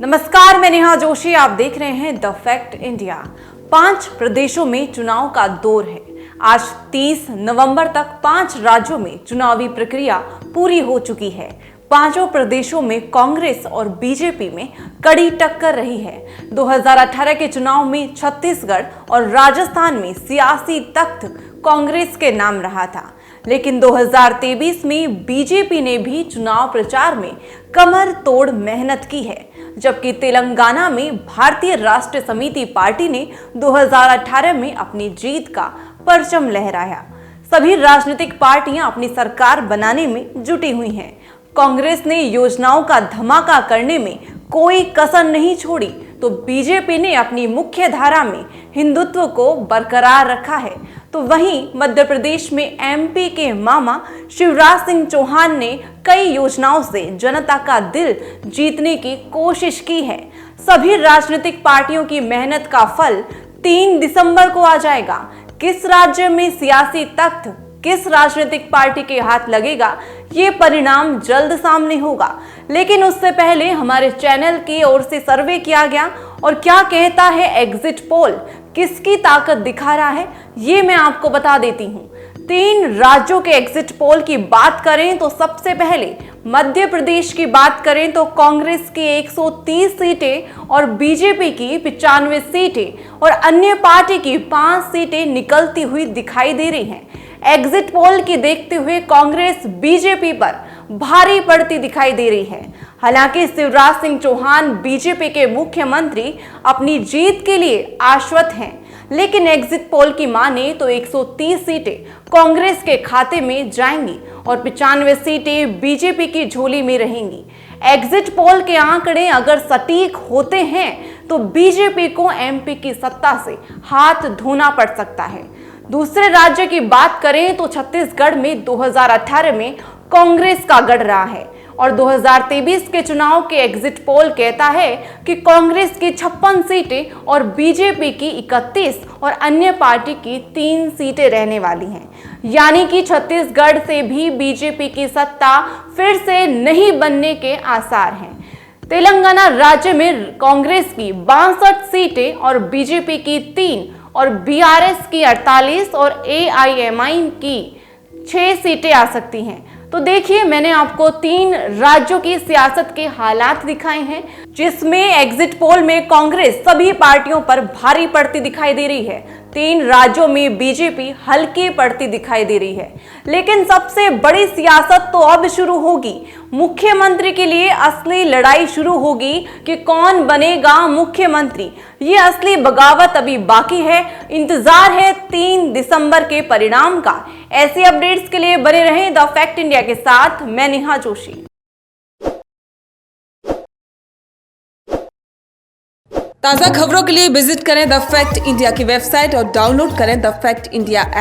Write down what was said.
नमस्कार, मैं नेहा जोशी। आप देख रहे हैं द फैक्ट इंडिया। 5 प्रदेशों में चुनाव का दौर है। आज 30 नवंबर तक 5 राज्यों में चुनावी प्रक्रिया पूरी हो चुकी है। पांचों प्रदेशों में कांग्रेस और बीजेपी में कड़ी टक्कर रही है। 2018 के चुनाव में छत्तीसगढ़ और राजस्थान में सियासी तख्त कांग्रेस के नाम रहा था, लेकिन 2023 में बीजेपी ने भी चुनाव प्रचार में कमर तोड़ मेहनत की है, जबकि तेलंगाना में भारतीय राष्ट्र समिति पार्टी ने 2018 में अपनी जीत का परचम लहराया। सभी राजनीतिक पार्टियां अपनी सरकार बनाने में जुटी हुई हैं। कांग्रेस ने योजनाओं का धमाका करने में कोई कसर नहीं छोड़ी, तो बीजेपी ने अपनी मुख्य धारा में हिंदुत्व को बरकरार रखा है। तो वहीं मध्य प्रदेश में एमपी के मामा शिवराज सिंह चौहान ने कई योजनाओं से जनता का दिल जीतने की कोशिश की है। सभी राजनीतिक पार्टियों की मेहनत का फल 3 दिसंबर को आ जाएगा। किस राज्य में सियासी तख्त किस राजनीतिक पार्टी के हाथ लगेगा, ये परिणाम जल्द सामने होगा। लेकिन उससे पहले हमारे चैनल की ओर से सर्वे किया गया और क्या कहता है एग्जिट पोल, किसकी ताकत दिखा रहा है, ये मैं आपको बता देती हूँ। 3 राज्यों के एग्जिट पोल की बात करें तो सबसे पहले मध्य प्रदेश की बात करें तो कांग्रेस की 130 सीटें और बीजेपी की 95 सीटें और अन्य पार्टी की 5 सीटें निकलती हुई दिखाई दे रही हैं। एग्जिट पोल की देखते हुए कांग्रेस बीजेपी पर भारी पड़ती दिखाई दे रही है। हालांकि शिवराज सिंह चौहान बीजेपी के मुख्यमंत्री अपनी जीत के लिए आश्वस्त हैं, लेकिन एग्जिट पोल की माने तो 130 सीटें कांग्रेस के खाते में जाएंगी और 95 सीटें बीजेपी की झोली में रहेंगी। एग्जिट पोल के आंकड़े अगर सटीक होते हैं तो बीजेपी को एमपी की सत्ता से हाथ धोना पड़ सकता है। दूसरे राज्य की बात करें तो छत्तीसगढ़ में 2018 में कांग्रेस का गढ़ रहा है और 2023 के चुनाव के एग्जिट पोल कहता है कि कांग्रेस की 56 सीटें और बीजेपी की 31 और अन्य पार्टी की 3 सीटें रहने वाली हैं। यानी कि छत्तीसगढ़ से भी बीजेपी की सत्ता फिर से नहीं बनने के आसार हैं। तेलंगाना राज्य में कांग्रेस की 62 सीटें और बीजेपी की 3 और बीआरएस की 48 और एआईएमआई की 6 सीटें आ सकती हैं। तो देखिए, मैंने आपको 3 राज्यों की सियासत के हालात दिखाए हैं, जिसमें एग्जिट पोल में कांग्रेस सभी पार्टियों पर भारी पड़ती दिखाई दे रही है। 3 राज्यों में बीजेपी हल्की पड़ती दिखाई दे रही है। लेकिन सबसे बड़ी सियासत तो अब शुरू होगी। मुख्यमंत्री के लिए असली लड़ाई शुरू होगी कि कौन बनेगा मुख्यमंत्री। ये असली बगावत अभी बाकी है। इंतजार है 3 दिसंबर के परिणाम का। ऐसे अपडेट्स के लिए बने रहें द फैक्ट इंडिया के साथ। मैं नेहा जोशी। ताज़ा खबरों के लिए विजिट करें द फैक्ट इंडिया की वेबसाइट और डाउनलोड करें द फैक्ट इंडिया ऐप।